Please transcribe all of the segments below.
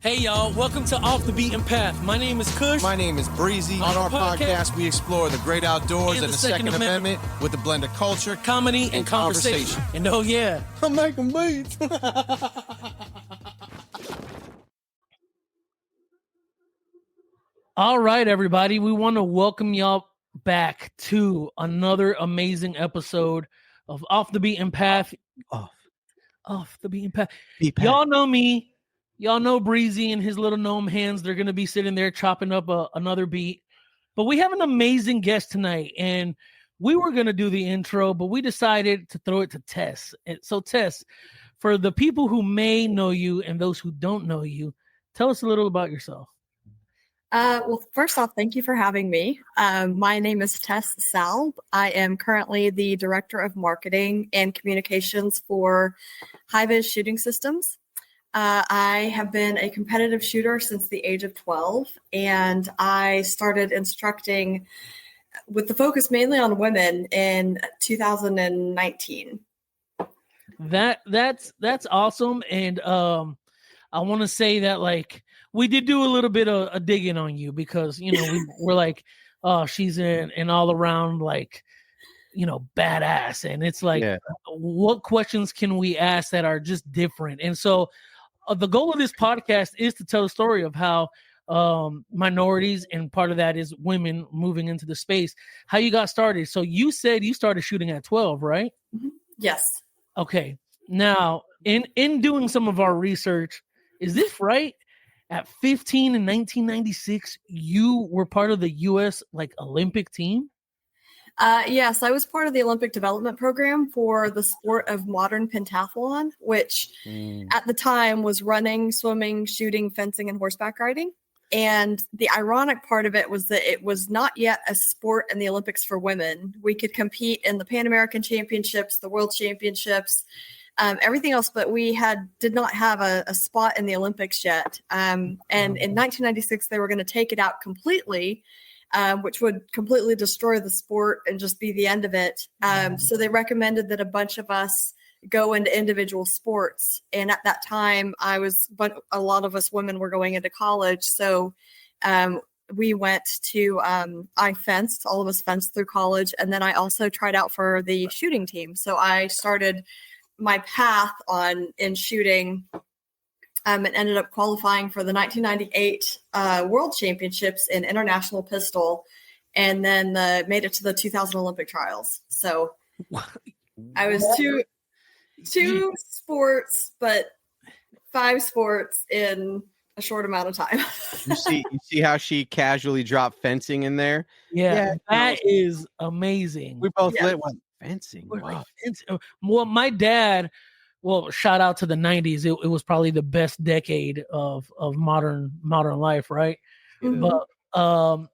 Hey y'all, welcome to Off the Beaten Path. My name is Kush. My name is Breezy. On our podcast, we explore the great outdoors and the Second Amendment with a blend of culture, comedy, and conversation. And oh yeah, I'm making beats. All right, everybody. We want to welcome y'all back to another amazing episode of Off the Beaten Path. Off the Beaten Path. Y'all know me. Y'all know Breezy and his little gnome hands. They're going to be sitting there chopping up another beat. But we have an amazing guest tonight, and we were going to do the intro, but we decided to throw it to Tess. And so, Tess, for the people who may know you and those who don't know you, tell us a little about yourself. Well, first off, thank you for having me. My name is Tess Salb. I am currently the Director of Marketing and Communications for High-Vis Shooting Systems. I have been a competitive shooter since the age of 12, and I started instructing with the focus mainly on women in 2019. That's awesome, and I want to say that like we did do a little bit of a digging on you because we're like, oh, she's an all around like badass, and it's like, what questions can we ask that are just different? And so the goal of this podcast is to tell the story of how minorities, and part of that is women moving into the space, how you got started. So you said you started shooting at 12, right? Mm-hmm. Yes. Okay. Now, in doing some of our research, is this right? At 15 in 1996, you were part of the U.S. Olympic team? Yes, I was part of the Olympic development program for the sport of modern pentathlon, which at the time was running, swimming, shooting, fencing, and horseback riding. And the ironic part of it was that it was not yet a sport in the Olympics for women. We could compete in the Pan American Championships, the World Championships, everything else, but we did not have a spot in the Olympics yet. And in 1996, they were going to take it out completely, which would completely destroy the sport and just be the end of it. So they recommended that a bunch of us go into individual sports. And at that time, but a lot of us women were going into college. So we went to, I fenced, all of us fenced through college. And then I also tried out for the shooting team. So I started my path in shooting and ended up qualifying for the 1998 World Championships in International Pistol, and then made it to the 2000 Olympic trials. So I was two sports, but 5 sports in a short amount of time. You see how she casually dropped fencing in there? Yeah, that is amazing. We both lit one fencing. We're Wow. like, fencing. Well, my dad. Well, shout out to the 90s. It was probably the best decade of modern life, right? Mm-hmm. But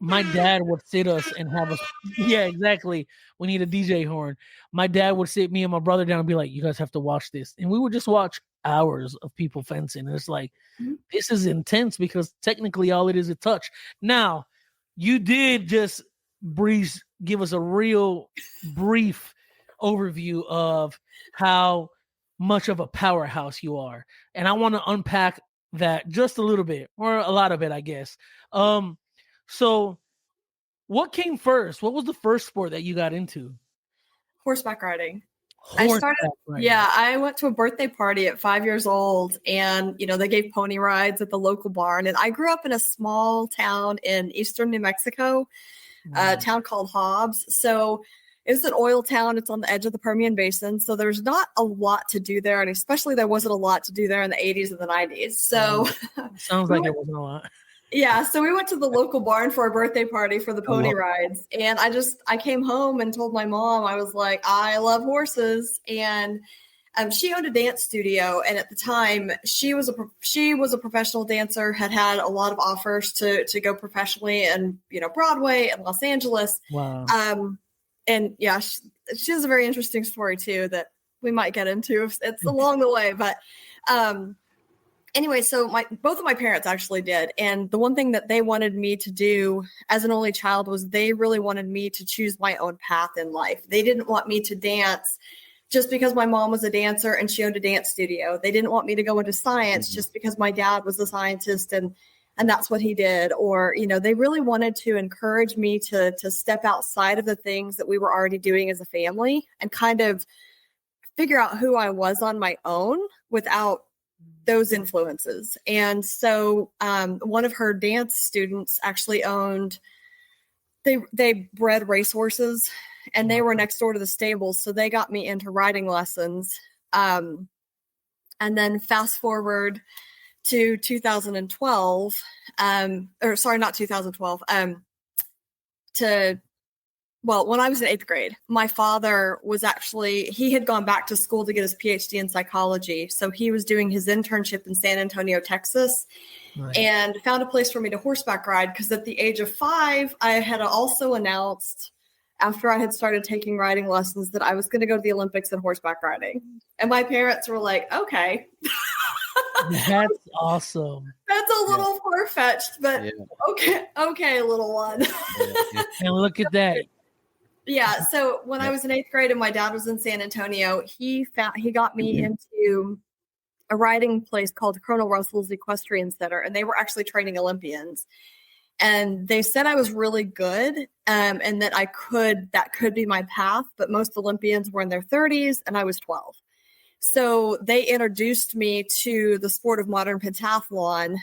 my dad would sit us and have us. Yeah, exactly. We need a DJ horn. My dad would sit me and my brother down and be like, "You guys have to watch this," and we would just watch hours of people fencing. And it's like, this is intense because technically all it is a touch. Now, you did just give us a real brief overview of how much of a powerhouse you are, and I want to unpack that just a little bit, or a lot of it, I guess. So what came first? What was the first sport that you got into? Horseback riding. I went to a birthday party at 5 years old, and they gave pony rides at the local barn. And I grew up in a small town in eastern New Mexico, a town called Hobbs. So it's an oil town. It's on the edge of the Permian Basin. So there's not a lot to do there. And especially there wasn't a lot to do there in the 80s and the 90s. So sounds like there wasn't a lot. Yeah. So we went to the local barn for our birthday party for the pony rides. And I came home and told my mom, I was like, I love horses. And she owned a dance studio. And at the time she was a professional dancer, had a lot of offers to go professionally and, Broadway and Los Angeles. Wow. And yeah, she has a very interesting story too that we might get into. It's along the way, but anyway, so both of my parents actually did, and the one thing that they wanted me to do as an only child was they really wanted me to choose my own path in life. They didn't want me to dance just because my mom was a dancer and she owned a dance studio. They didn't want me to go into science just because my dad was a scientist and that's what he did. Or, they really wanted to encourage me to step outside of the things that we were already doing as a family and kind of figure out who I was on my own without those influences. And so one of her dance students actually owned, they bred racehorses and they were next door to the stables. So they got me into riding lessons. And then fast forward to 2012, or sorry, not 2012, when I was in 8th grade, my father he had gone back to school to get his PhD in psychology. So he was doing his internship in San Antonio, Texas, and found a place for me to horseback ride. Because at the age of 5, I had also announced, after I had started taking riding lessons, that I was going to go to the Olympics in horseback riding. And my parents were like, okay. That's awesome. That's a little far-fetched, but okay, little one. And look at that. Yeah. So when I was in 8th grade and my dad was in San Antonio, he got me into a riding place called Colonel Russell's Equestrian Center, and they were actually training Olympians. And they said I was really good, and that that could be my path. But most Olympians were in their 30s, and I was 12. So they introduced me to the sport of modern pentathlon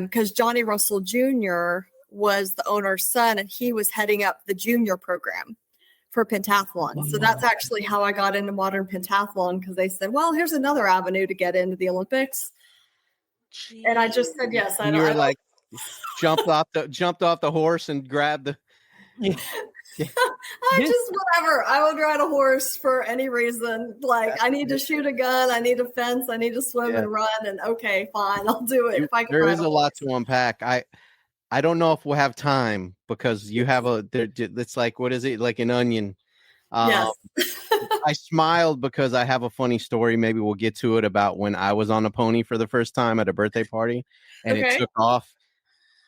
because Johnny Russell Jr. was the owner's son, and he was heading up the junior program for pentathlon. Wow. So that's actually how I got into modern pentathlon, because they said, well, here's another avenue to get into the Olympics. Jeez. And I just said yes. You were like, jumped off the horse and grabbed the. I just whatever. I would ride a horse for any reason. Like, I need to shoot a gun, I need to fence, I need to swim and run, and okay, fine, I'll do it. There is a lot to unpack. I don't know if we'll have time, because you have it's like, what is it, like an onion? Yes. I smiled because I have a funny story. Maybe we'll get to it, about when I was on a pony for the first time at a birthday party and it took off.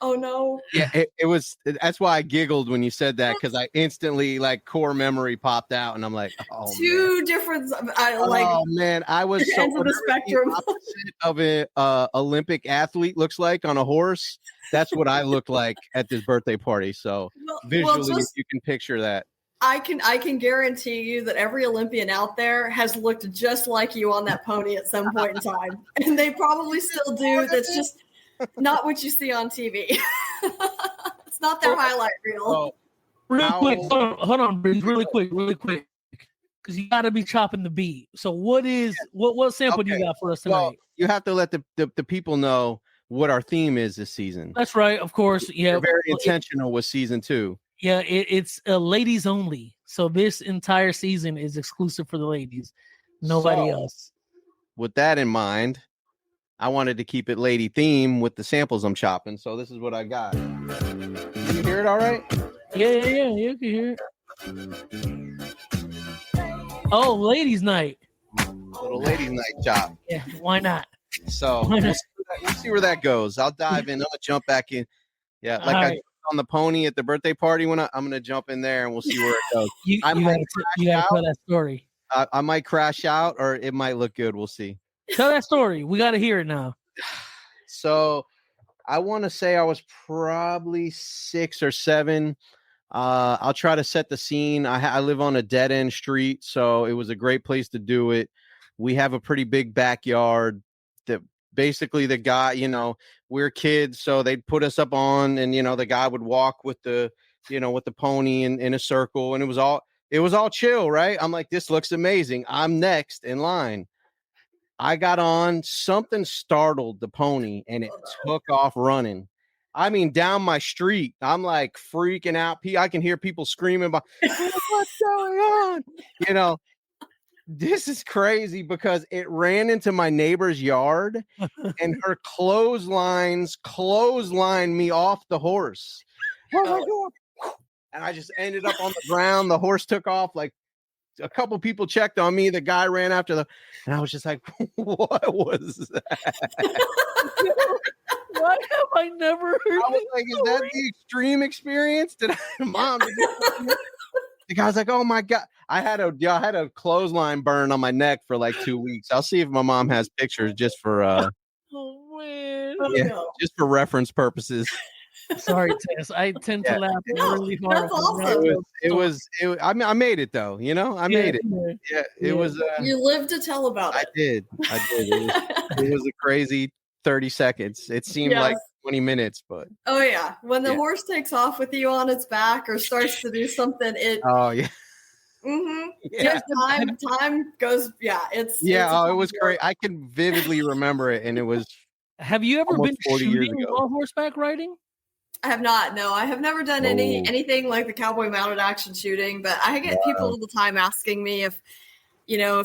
Oh no. Yeah, it was. That's why I giggled when you said that, because I instantly, like, core memory popped out, and I'm like, oh, two different. Oh man, I was so ends of the spectrum. Of an Olympic athlete looks like on a horse. That's what I looked like at this birthday party. So visually, you can picture that. I can guarantee you that every Olympian out there has looked just like you on that pony at some point in time, and they probably still do. That's just not what you see on TV. It's not their highlight reel. Real quick, hold on, really quick, because you got to be chopping the beat. So what sample do you got for us tonight? Well, you have to let the people know what our theme is this season. That's right, of course. Yeah, we're very intentional with season 2. Yeah, it's ladies only. So this entire season is exclusive for the ladies. Nobody else. With that in mind, I wanted to keep it lady theme with the samples I'm chopping. So this is what I got. Can you hear it all right? Yeah, you can hear it. Oh, ladies' night. Little ladies' night chop. Yeah, why not? So we'll see where that goes. I'll dive in. I'm gonna jump back in. Yeah, like I on the pony at the birthday party when I'm gonna jump in there and we'll see where it goes. You gotta tell that story. I might crash out, or it might look good. We'll see. Tell that story. We got to hear it now. So I want to say I was probably 6 or 7. I'll try to set the scene. I live on a dead end street, so it was a great place to do it. We have a pretty big backyard that basically the guy, we're kids, so they'd put us up on, and, the guy would walk with the pony in a circle, and it was all chill, right? I'm like, this looks amazing. I'm next in line. I got on, something startled the pony, and it took off running. I mean, down my street. I'm like freaking out. I can hear people screaming, what's going on? This is crazy, because it ran into my neighbor's yard and her clotheslined me off the horse. And I just ended up on the ground. The horse took off. Like, a couple people checked on me. The guy ran after and I was just like, what was that? Why have I never heard? I was like, is that the extreme experience? Mom, The guy's like, "Oh my god, I had a clothesline burn on my neck for like 2 weeks." I'll see if my mom has pictures just for Oh man. just for reference purposes. Sorry, Tess. I tend to laugh really hard. That's awesome. I made it though. I made it. Yeah, it was. You lived to tell about it. I did. It was a crazy 30 seconds. It seemed like 20 minutes, but oh yeah, when the horse takes off with you on its back or starts to do something, oh yeah. Mm-hmm. Yeah, time goes. Yeah, it was great. I can vividly remember it, and it was. Have you ever been shooting while horseback riding? I have not. No, I have never done anything like the cowboy mounted action shooting. But I get people all the time asking me if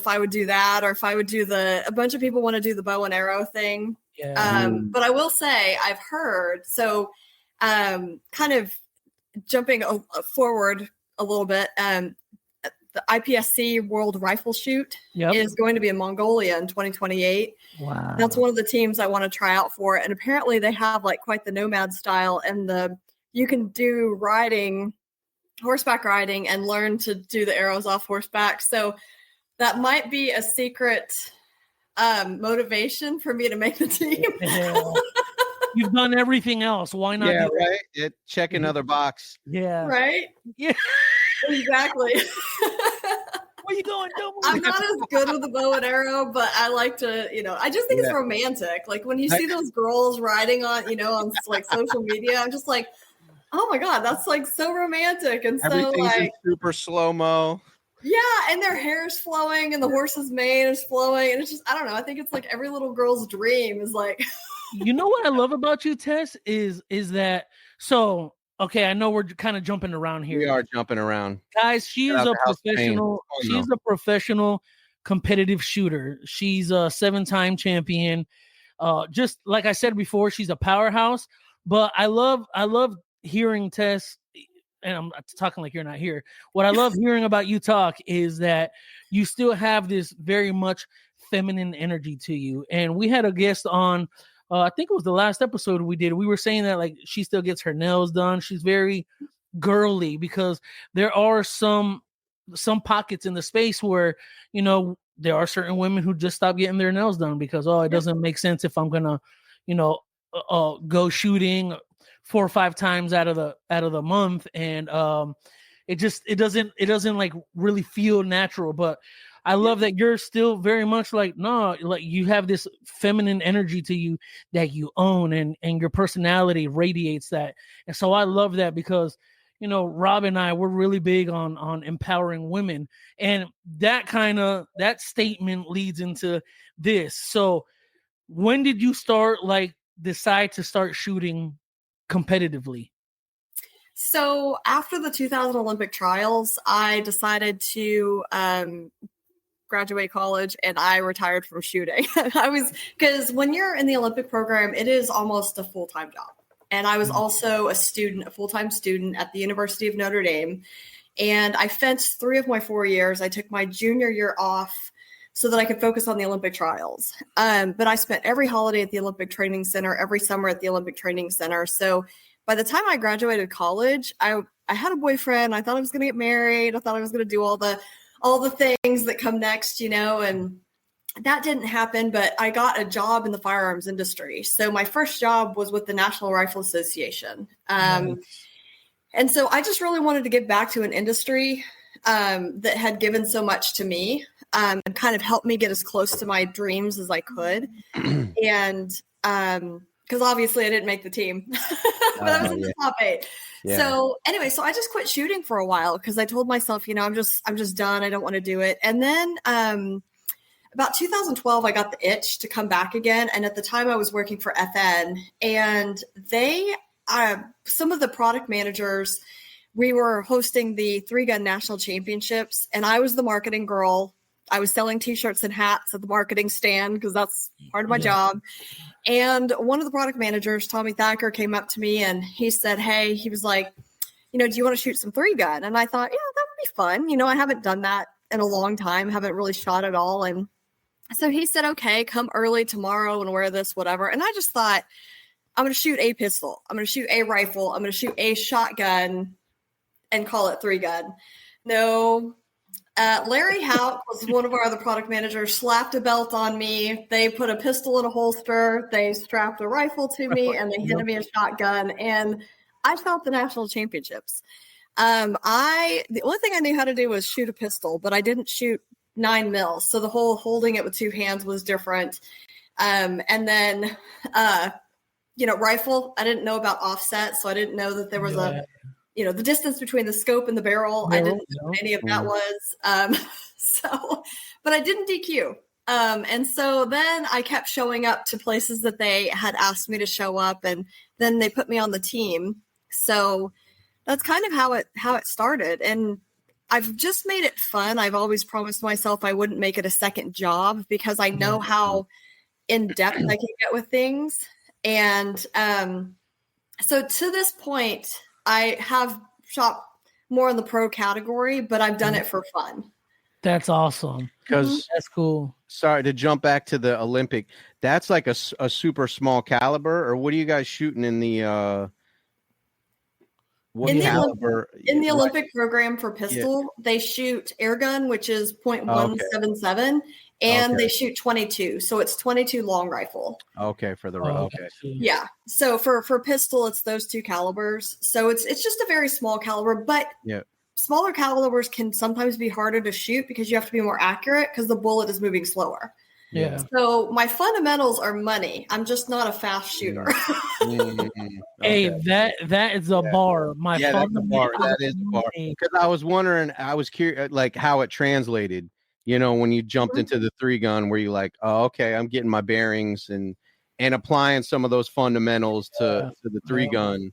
I would do that, or if I would do a bunch of people want to do the bow and arrow thing. Yeah. But I will say I've heard. So, kind of jumping forward a little bit. The IPSC World Rifle Shoot is going to be in Mongolia in 2028. Wow. That's one of the teams I want to try out for. And apparently they have like quite the nomad style, and you can do horseback riding and learn to do the arrows off horseback. So that might be a secret motivation for me to make the team. Yeah. You've done everything else. Why not? Yeah, right. Check another box. Yeah. Right? Yeah. Exactly. Where you going? I'm not as good with the bow and arrow, but I like to, I just think it's romantic. Like when you see those girls riding on like social media, I'm just like, oh my God, that's like so romantic. And everything's so like super slow-mo. Yeah, and their hair is flowing and the horse's mane is flowing. And it's just, I don't know. I think it's like every little girl's dream is like. You know what I love about you, Tess, is that okay, I know we're kind of jumping around here. We are jumping around. Guys, she's a professional. She's a professional competitive shooter. She's a 7-time champion. Just like I said before, she's a powerhouse. But I love hearing Tess, and I'm talking like you're not here. What I love hearing about you talk is that you still have this very much feminine energy to you. And we had a guest on. I think it was the last episode we did. We were saying that like she still gets her nails done. She's very girly because there are some pockets in the space where, there are certain women who just stop getting their nails done because, it doesn't make sense if I'm going to, go shooting 4 or 5 times out of the month. And it doesn't like really feel natural. But I love that you're still very much like, no, like you have this feminine energy to you that you own, and your personality radiates that. And so I love that because, Rob and I, we're really big on empowering women, and that statement leads into this. So when did you decide to start shooting competitively? So after the 2000 Olympic trials, I decided to graduate college, and I retired from shooting. Because when you're in the Olympic program, it is almost a full-time job. And I was also a full-time student at the University of Notre Dame. And I fenced 3 of my 4 years. I took my junior year off so that I could focus on the Olympic trials. But I spent every holiday at the Olympic Training Center, every summer at the Olympic Training Center. So by the time I graduated college, I had a boyfriend. I thought I was going to get married. I thought I was going to do all the things that come next, and that didn't happen, but I got a job in the firearms industry. So my first job was with the National Rifle Association. And so I just really wanted to get back to an industry that had given so much to me and kind of helped me get as close to my dreams as I could. And because obviously I didn't make the team, but I was in the top 8. Yeah. So anyway, I just quit shooting for a while because I told myself, I'm just done. I don't want to do it. And then about 2012, I got the itch to come back again. And at the time I was working for FN, and they, some of the product managers, we were hosting the 3-gun national championships, and I was the marketing girl. I was selling t-shirts and hats at the marketing stand because that's part of my job. And one of the product managers, Tommy Thacker, came up to me and he said, hey, he was like, do you want to shoot some 3-gun? And I thought, yeah, that would be fun. I haven't done that in a long time, haven't really shot at all. And so he said, okay, come early tomorrow and wear this, whatever. And I just thought, I'm going to shoot a pistol. I'm going to shoot a rifle. I'm going to shoot a shotgun and call it 3-gun. No. Larry Houck was one of our other product managers, slapped a belt on me. They put a pistol in a holster. They strapped a rifle to me, and they handed me a shotgun. And I shot the national championships. The only thing I knew how to do was shoot a pistol, but I didn't shoot 9 mils. So the whole holding it with 2 hands was different. And then, rifle, I didn't know about offset. So I didn't know that there was the distance between the scope and the barrel. I didn't know what any of that was. But I didn't DQ. And so then I kept showing up to places that they had asked me to show up, and then they put me on the team. So that's kind of how it started. And I've just made it fun. I've always promised myself I wouldn't make it a second job because I know how in depth I can get with things. And so to this point, I have shot more in the pro category, but I've done it for fun. That's awesome. Because that's cool. Sorry to jump back to the Olympic. That's like a super small caliber, or what are you guys shooting in the? In the Olympic program for pistol, they shoot air gun, which is .177, and they shoot 22. So it's 22 long rifle. Okay, for the Yeah. So for pistol, it's those 2 calibers. So it's just a very small caliber, but smaller calibers can sometimes be harder to shoot because you have to be more accurate because the bullet is moving slower. Yeah. So my fundamentals are money. I'm just not a fast shooter. Hey, that is a bar. That's a bar. That is a bar. Because I was wondering, I was curious, like how it translated. When you jumped into the 3-gun, where you like, oh, okay, I'm getting my bearings and applying some of those fundamentals to the 3-gun.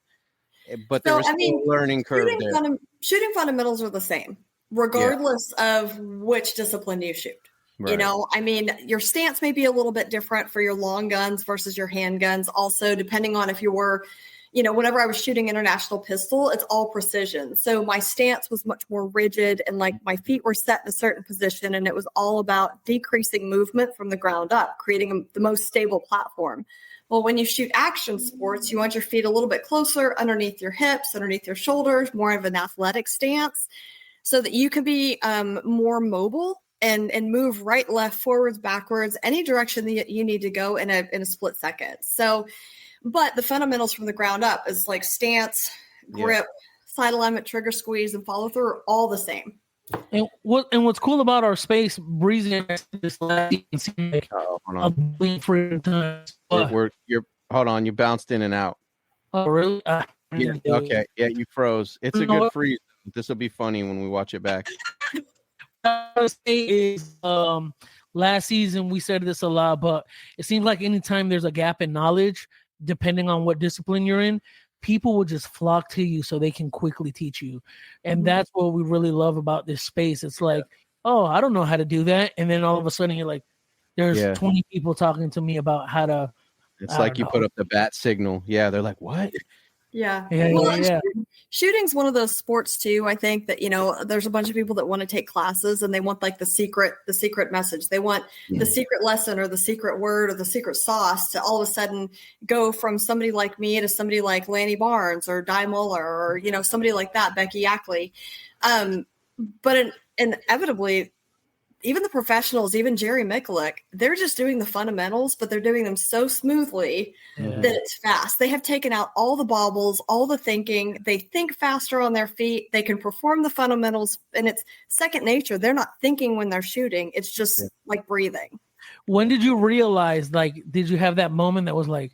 But there was a learning curve there. Shooting fundamentals are the same, regardless of which discipline you shoot. Right. Your stance may be a little bit different for your long guns versus your handguns. Also, depending on if you were, whenever I was shooting international pistol, it's all precision. So my stance was much more rigid and like my feet were set in a certain position. And it was all about decreasing movement from the ground up, creating the most stable platform. Well, when you shoot action sports, you want your feet a little bit closer underneath your hips, underneath your shoulders, more of an athletic stance so that you can be more mobile and move right, left, forwards, backwards, any direction that you need to go in a split second. So, but the fundamentals from the ground up is like stance, grip, side alignment, trigger squeeze, and follow through are all the same. And what's cool about our space, Breezy, this last season, like a billion freaking times. Hold on, you bounced in and out. Oh, really? Okay, you froze. It's a good freeze. This will be funny when we watch it back. Is last season we said this a lot, but it seems like anytime there's a gap in knowledge, depending on what discipline you're in, people will just flock to you so they can quickly teach you. And that's what we really love about this space. It's like, oh, I don't know how to do that. And then all of a sudden you're like, there's 20 people talking to me about how to. It's like you put up the bat signal. Yeah. They're like, what? Yeah. Shooting's one of those sports too. I think that, there's a bunch of people that want to take classes and they want like the secret message. They want the secret lesson or the secret word or the secret sauce to all of a sudden go from somebody like me to somebody like Lanny Barnes or Di Muller or, somebody like that, Becky Ackley. But inevitably, even the professionals, even Jerry Mikulik, they're just doing the fundamentals, but they're doing them so smoothly that it's fast. They have taken out all the bobbles, all the thinking. They think faster on their feet. They can perform the fundamentals, and it's second nature. They're not thinking when they're shooting. It's just like breathing. When did you realize, did you have that moment that was like,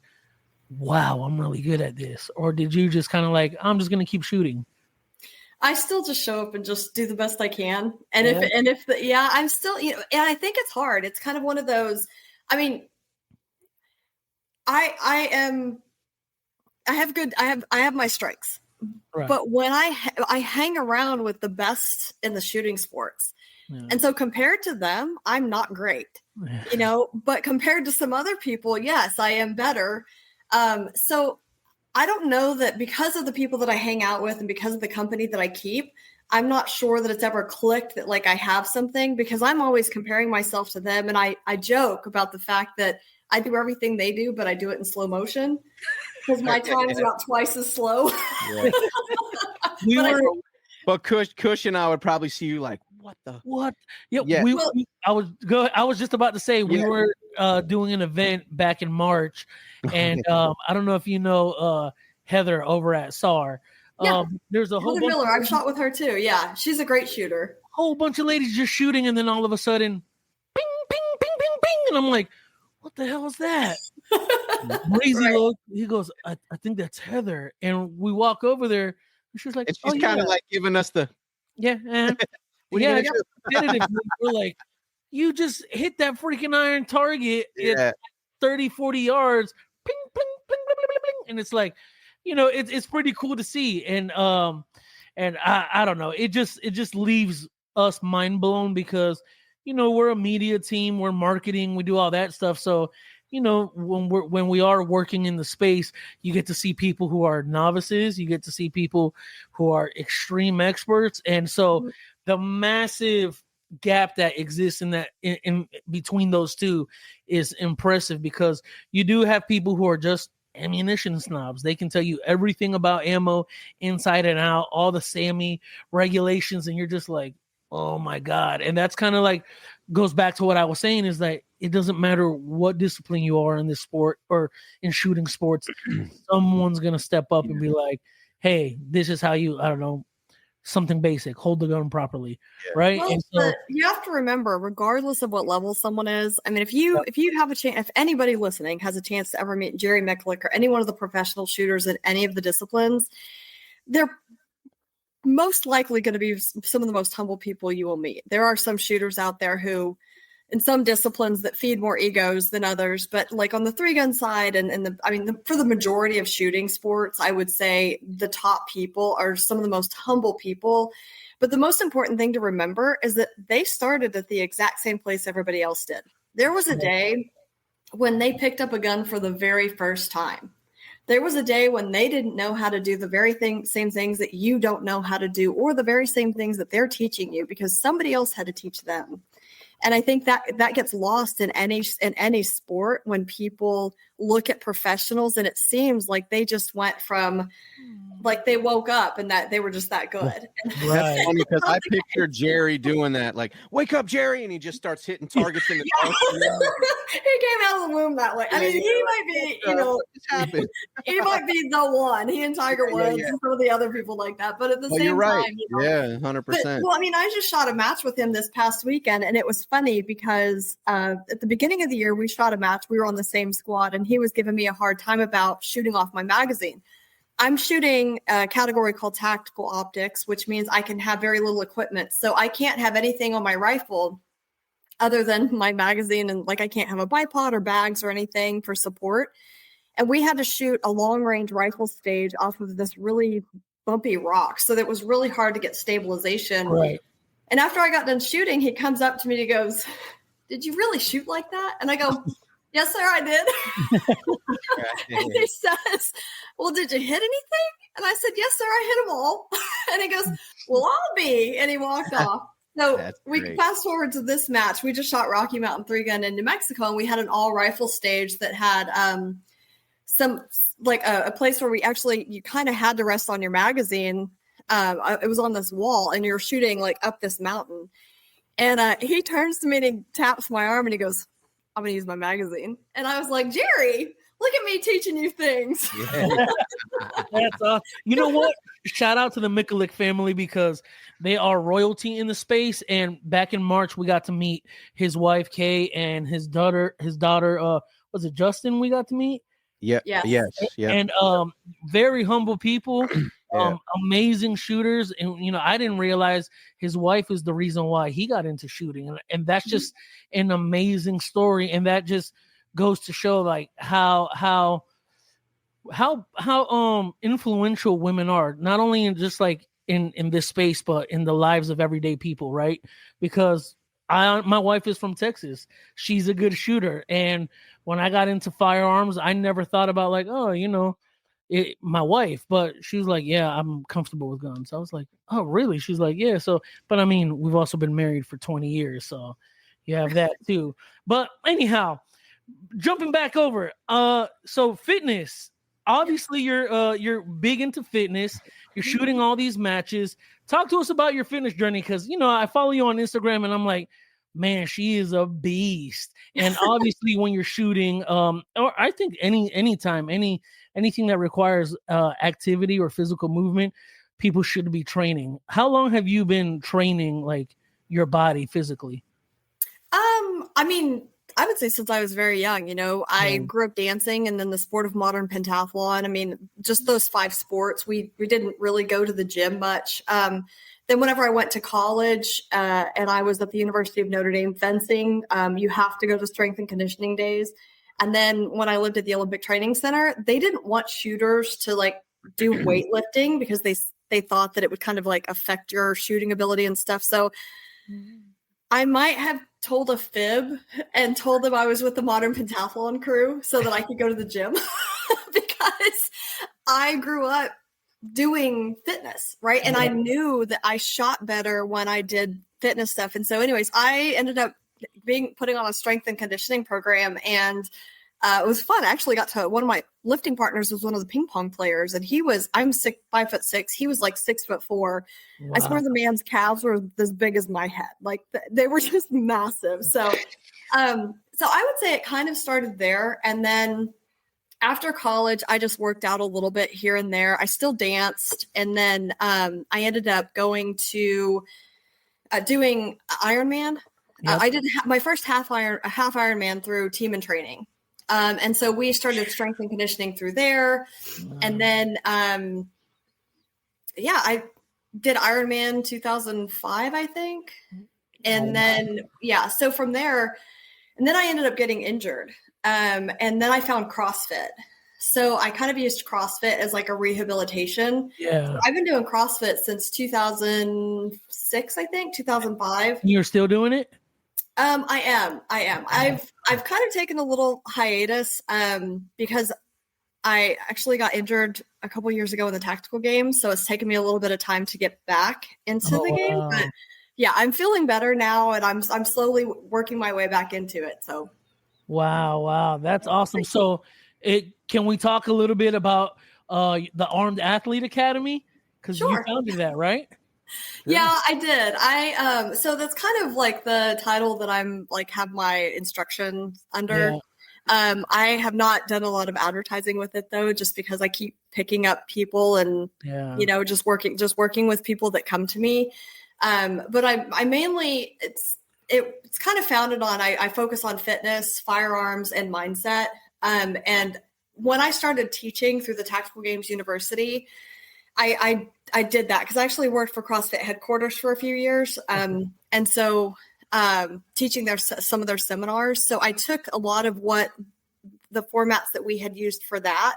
wow, I'm really good at this? Or did you just kind of like, I'm just going to keep shooting? I still just show up and just do the best I can. And I'm still, and I think it's hard. It's kind of one of those, I have my strengths, but when I hang around with the best in the shooting sports. And so compared to them, I'm not great, but compared to some other people, yes, I am better. So I don't know that because of the people that I hang out with and because of the company that I keep, I'm not sure that it's ever clicked that I have something because I'm always comparing myself to them. And I joke about the fact that I do everything they do, but I do it in slow motion because my time is about twice as slow. But Kush and I would probably see you like, what the? What? Yeah, Yeah. I was just about to say we were doing an event back in March, and I don't know if you know Heather over at SAR. Yeah. There's a whole Heather bunch Miller. I've shot with her too. Yeah, she's a great shooter. whole bunch of ladies just shooting, and then all of a sudden, ping, ping, ping, ping, ping, and I'm like, what the hell is that? Crazy Right. look. He goes, I think that's Heather, and we walk over there, and she's like, And she's kind of like giving us the. yeah, What are you yeah, gonna do? competitively, we're like, you just hit that freaking iron target at 30, 40 yards, ping, ping, ping, ping, ping, ping, and it's like, it's pretty cool to see, and I don't know, it just leaves us mind blown because we're a media team, we're marketing, we do all that stuff, so when we are working in the space, you get to see people who are novices, you get to see people who are extreme experts, and so the massive gap that exists in between those two is impressive because you do have people who are just ammunition snobs. They can tell you everything about ammo inside and out, all the SAMI regulations, and you're just like, oh my God. And that's kind of like goes back to what I was saying, is that it doesn't matter what discipline you are in this sport or in shooting sports, someone's going to step up and be like, hey, this is how you, I don't know, something basic, hold the gun properly, right? Well, And so, but you have to remember, regardless of what level someone is, I mean, if you have a chance, if anybody listening has a chance to ever meet Jerry Miculek or any one of the professional shooters in any of the disciplines, they're most likely going to be some of the most humble people you will meet. There are some shooters out there who, in some disciplines, that feed more egos than others, but like on the 3-gun side for the majority of shooting sports, I would say the top people are some of the most humble people. But the most important thing to remember is that they started at the exact same place everybody else did. There was a day when they picked up a gun for the very first time. There was a day when they didn't know how to do the same things that you don't know how to do, or the very same things that they're teaching you, because somebody else had to teach them. And I think that gets lost in any sport when people look at professionals, and it seems like they just went from, like, they woke up and that they were just that good. right. That's funny because I picture Jerry doing that, like, wake up, Jerry, and he just starts hitting targets in the dark. He came out of the womb that way. I mean, he might be, he might be the one. He and Tiger Woods and some of the other people like that. But at the same you're right. time, 100%. But, well, I mean, I just shot a match with him this past weekend, and it was funny because at the beginning of the year, we shot a match. We were on the same squad, and he was giving me a hard time about shooting off my magazine. I'm shooting a category called tactical optics, which means I can have very little equipment. So I can't have anything on my rifle other than my magazine, and like I can't have a bipod or bags or anything for support. And we had to shoot a long range rifle stage off of this really bumpy rock. So that was really hard to get stabilization. Right. And after I got done shooting, he comes up to me and he goes, "Did you really shoot like that?" And I go, "Yes, sir, I did." And he says, "Well, did you hit anything?" And I said, "Yes, sir, I hit them all." And he goes, "Well, I'll be." And he walked off. So we fast forward to this match. We just shot Rocky Mountain 3-gun in New Mexico, and we had an all rifle stage that had some like a place where you kind of had to rest on your magazine. It was on this wall, and you're shooting like up this mountain. And he turns to me and he taps my arm and he goes, "I'm going to use my magazine." And I was like, "Jerry, look at me teaching you things." Yeah. That's awesome. You know what? Shout out to the Miculek family because they are royalty in the space. And back in March, we got to meet his wife, Kay, and his daughter, was it Justin we got to meet? Yeah. Yes. Yeah. And very humble people, amazing shooters. And, I didn't realize his wife is the reason why he got into shooting. And that's just an amazing story. And that just goes to show like how influential women are, not only in just like in this space, but in the lives of everyday people, right? Because my wife is from Texas. She's a good shooter. And when I got into firearms, I never thought about like, my wife, but she was like, "Yeah, I'm comfortable with guns." I was like, "Oh, really?" She's like, "Yeah." So, but I mean, we've also been married for 20 years. So you have that too. But anyhow, jumping back over. So fitness, obviously you're big into fitness. You're shooting all these matches. Talk to us about your fitness journey, because I follow you on Instagram and I'm like, man, she is a beast. And obviously when you're shooting, or I think anything that requires activity or physical movement, people should be training. How long have you been training like your body physically? I mean, I would say since I was very young, I grew up dancing, and then the sport of modern pentathlon. I mean, just those 5 sports, we didn't really go to the gym much. Then whenever I went to college and I was at the University of Notre Dame fencing, you have to go to strength and conditioning days. And then when I lived at the Olympic Training Center, they didn't want shooters to like do weightlifting because they thought that it would kind of like affect your shooting ability and stuff. So I might have told a fib and told them I was with the modern pentathlon crew so that I could go to the gym because I grew up doing fitness, right? And I knew that I shot better when I did fitness stuff. And so anyways, I ended up putting on a strength and conditioning program, and it was fun. I actually got to, one of my lifting partners was one of the ping pong players, and I'm 5'6". He was like 6'4". Wow. I swear the man's calves were as big as my head. Like they were just massive. So, so I would say it kind of started there. And then after college, I just worked out a little bit here and there. I still danced. And then I ended up going to doing Ironman. Yep. I did my first half Ironman through Team in Training. And so we started strength and conditioning through there. Wow. And then, I did Ironman 2005, I think. And then, so from there, and then I ended up getting injured. And then I found CrossFit. So I kind of used CrossFit as like a rehabilitation. Yeah. So I've been doing CrossFit since 2006, I think, 2005. You're still doing it? I am. I've kind of taken a little hiatus because I actually got injured a couple years ago in the tactical game. So it's taken me a little bit of time to get back into the game. But yeah, I'm feeling better now, and I'm slowly working my way back into it. So wow, that's awesome. So can we talk a little bit about the Armed Athlete Academy? Because you founded that, right? Yeah, I did. So that's kind of like the title that I'm like have my instruction under. Yeah. I have not done a lot of advertising with it though, just because I keep picking up people and just working with people that come to me. But I mainly it's kind of founded on I focus on fitness, firearms, and mindset. And when I started teaching through the Tactical Games University, I did that because I actually worked for CrossFit headquarters for a few years. And so teaching some of their seminars. So I took a lot of what the formats that we had used for that.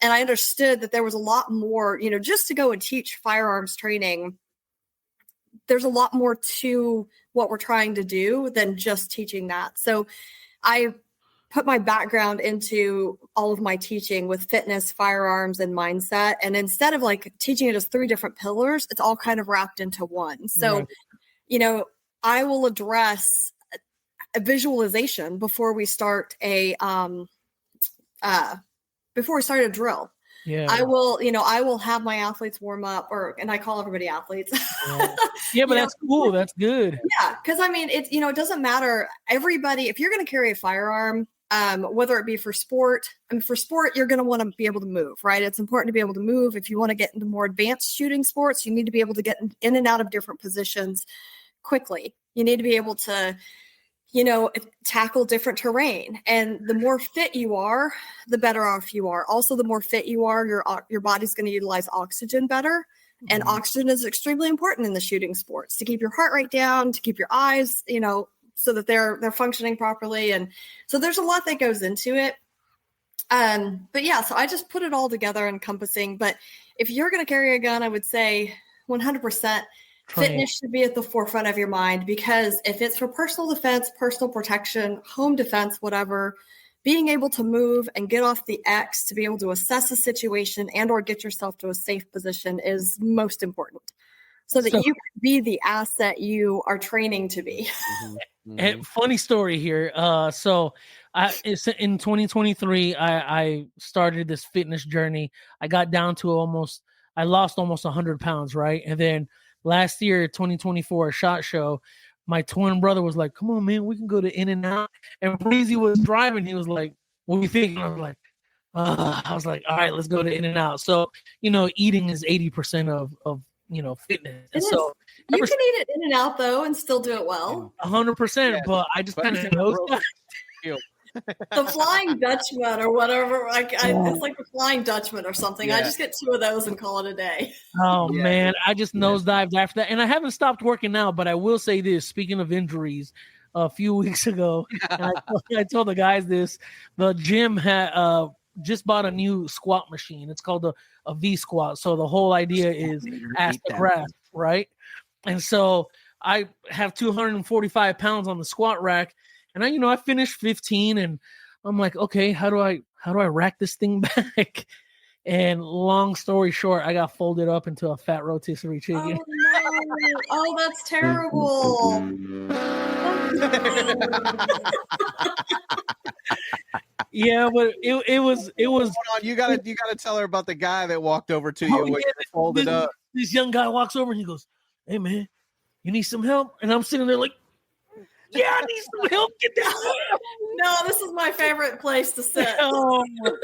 And I understood that there was a lot more, just to go and teach firearms training. There's a lot more to what we're trying to do than just teaching that. So I put my background into all of my teaching with fitness, firearms, and mindset. And instead of like teaching it as 3 different pillars, it's all kind of wrapped into one. So, I will address a visualization before we start a drill. Yeah. I will have my athletes warm up and I call everybody athletes. Yeah, but that's cool. That's good. Yeah. Cause I mean, it doesn't matter. Everybody, if you're going to carry a firearm, whether it be for sport, you're going to want to be able to move, right? It's important to be able to move. If you want to get into more advanced shooting sports, you need to be able to get in and out of different positions quickly. You need to be able to, tackle different terrain. And the more fit you are, the better off you are. Also, the more fit you are, your body's going to utilize oxygen better. Mm-hmm. And oxygen is extremely important in the shooting sports to keep your heart rate down, to keep your eyes, so that they're functioning properly. And so there's a lot that goes into it. But yeah, so I just put it all together encompassing. But if you're going to carry a gun, I would say 100% fitness should be at the forefront of your mind, because if it's for personal defense, personal protection, home defense, whatever, being able to move and get off the X to be able to assess a situation and or get yourself to a safe position is most important. so that you can be the asset you are training to be. And funny story here. So it's in 2023, I started this fitness journey. I got down to I lost almost 100 pounds, right? And then last year, 2024, SHOT Show, my twin brother was like, "Come on, man, we can go to In-N-Out." And Breezy was driving. He was like, "What do you think?" And I was like, "All right, let's go to In-N-Out." So, eating is 80% of fitness. And so you can eat it in and out though and still do it well. 100%, but I just kind of know the Flying Dutchman or whatever. It's like the Flying Dutchman or something. I just get 2 of those and call it a day. Oh man, I just nosedived after that, and I haven't stopped working out. But I will say this: speaking of injuries, a few weeks ago, and I told the guys this. The gym had just bought a new squat machine. It's called a V squat. So the whole idea is ask the craft, right? And so I have 245 pounds on the squat rack, and I finished 15, and I'm like, okay, how do I rack this thing back? And long story short, I got folded up into a fat rotisserie chicken. Oh no! Oh, that's terrible. Yeah, but it was. Hold on, you gotta tell her about the guy that walked over to you when you folded up. This young guy walks over and he goes, "Hey man, you need some help?" And I'm sitting there like, "Yeah, I need some help. Get down." No, this is my favorite place to sit. Oh my God.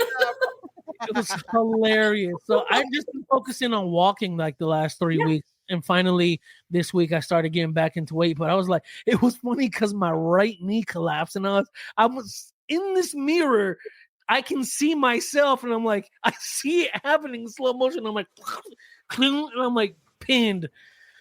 It was hilarious. So I've just been focusing on walking like the last 3 weeks. And finally this week I started getting back into weight. But I was like, it was funny because my right knee collapsed and I was in this mirror. I can see myself and I'm like, I see it happening in slow motion. I'm like, and I'm like pinned.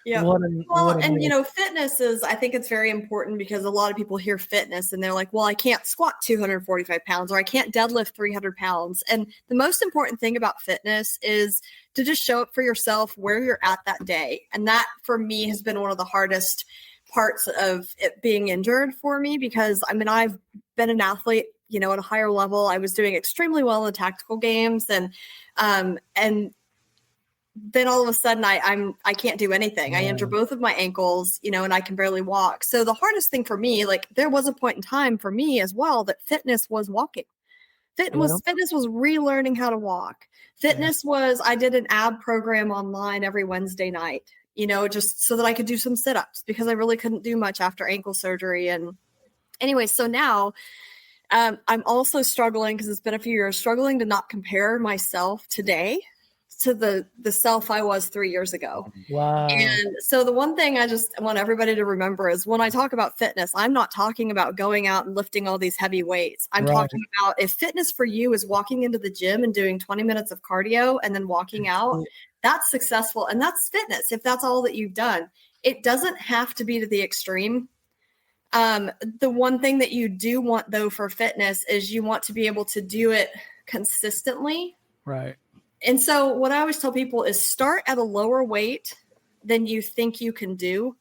Yeah. Fitness is, I think it's very important because a lot of people hear fitness and they're like, well, I can't squat 245 pounds or I can't deadlift 300 pounds. And the most important thing about fitness is to just show up for yourself where you're at that day. And that for me has been one of the hardest parts of it being injured for me because I've been an athlete, at a higher level. I was doing extremely well in the tactical games and then all of a sudden I can't do anything. I injure both of my ankles, and I can barely walk. So the hardest thing for me, like there was a point in time for me as well that fitness was walking. Fitness was relearning how to walk. Fitness was, I did an ab program online every Wednesday night, just so that I could do some sit-ups because I really couldn't do much after ankle surgery. And anyway, so now I'm also struggling because it's been a few years, struggling to not compare myself today to the self I was 3 years ago. Wow. And so the one thing I just want everybody to remember is when I talk about fitness, I'm not talking about going out and lifting all these heavy weights. I'm talking about if fitness for you is walking into the gym and doing 20 minutes of cardio and then walking out, that's successful. And that's fitness. If that's all that you've done, it doesn't have to be to the extreme. The one thing that you do want though for fitness is you want to be able to do it consistently. Right. And so what I always tell people is start at a lower weight than you think you can do.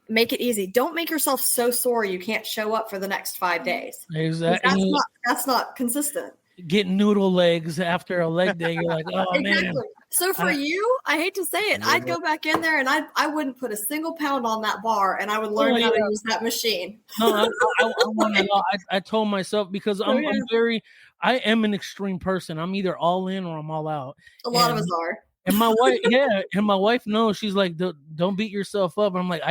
Make it easy. Don't make yourself so sore you can't show up for the next 5 days. Exactly. That's not consistent. Getting noodle legs after a leg day, you're like, oh exactly. man. So for you, I hate to say it, I'd go back in there and I wouldn't put a single pound on that bar and I would learn how to use that machine. No, I told myself because I am an extreme person. I'm either all in or I'm all out. A lot of us are. And my wife knows. She's like, don't beat yourself up. And I'm like,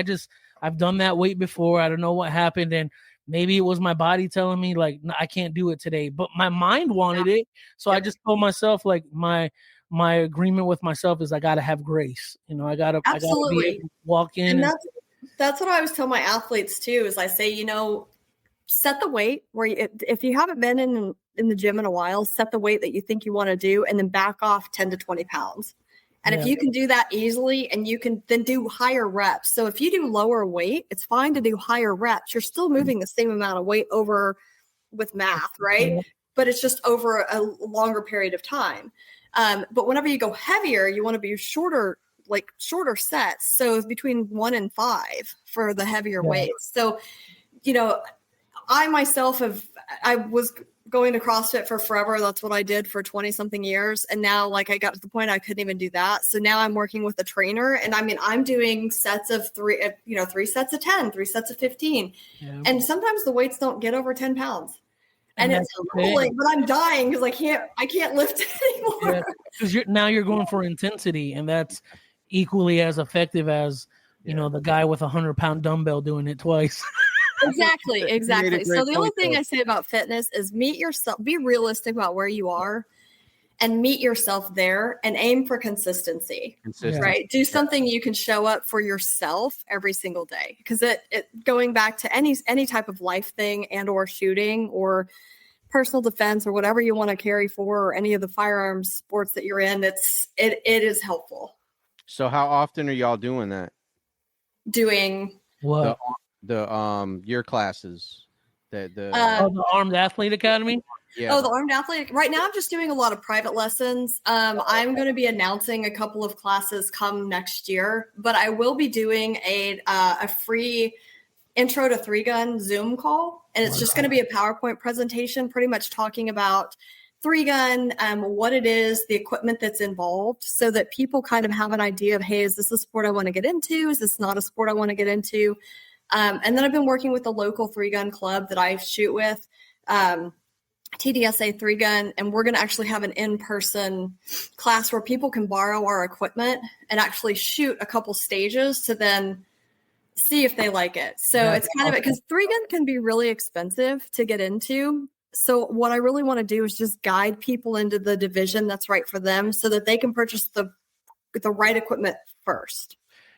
I've done that weight before. I don't know what happened. And maybe it was my body telling me like, no, I can't do it today, but my mind wanted it. So I just told myself like my agreement with myself is I got to have grace. I got to be able to walk in. And that's what I always tell my athletes too, is I say, set the weight where if you haven't been in the gym in a while, set the weight that you think you want to do and then back off 10 to 20 pounds. And if you can do that easily and you can then do higher reps. So if you do lower weight, it's fine to do higher reps. You're still moving the same amount of weight over with math, right? But it's just over a longer period of time. But whenever you go heavier, you want to be shorter sets. So between 1 and 5 for the heavier weights. So, I myself I was going to CrossFit for forever. That's what I did for 20 something years. And now like I got to the point I couldn't even do that. So now I'm working with a trainer, and I mean, I'm doing sets of 3 sets of 10, 3 sets of 15. Yeah. And sometimes the weights don't get over 10 pounds. And it's okay. humbling, but I'm dying because I can't lift anymore. Because you're going for intensity, and that's equally as effective as you know the guy with 100-pound dumbbell doing it twice. Exactly. So the only thing though. I say about fitness is meet yourself, be realistic about where you are, and meet yourself there, and aim for consistency. Right? Do something you can show up for yourself every single day, because it going back to any type of life thing and or shooting or personal defense or whatever you want to carry for, or any of the firearms sports that you're in, it is helpful. So how often are y'all doing that? Doing What? The your classes, the Armed Athlete Academy. Oh, the Armed Athlete. Right now, I'm just doing a lot of private lessons. I'm going to be announcing a couple of classes come next year, but I will be doing a free intro to 3-gun Zoom call, and it's just going to be a PowerPoint presentation, pretty much talking about 3-gun, what it is, the equipment that's involved, so that people kind of have an idea of, hey, is this a sport I want to get into? Is this not a sport I want to get into? And then I've been working with the local 3-gun club that I shoot with, TDSA 3-gun, and we're going to actually have an in-person class where people can borrow our equipment and actually shoot a couple stages to then see if they like it. So it's kind of because 3-gun can be really expensive to get into. So what I really want to do is just guide people into the division that's right for them, so that they can purchase the right equipment first.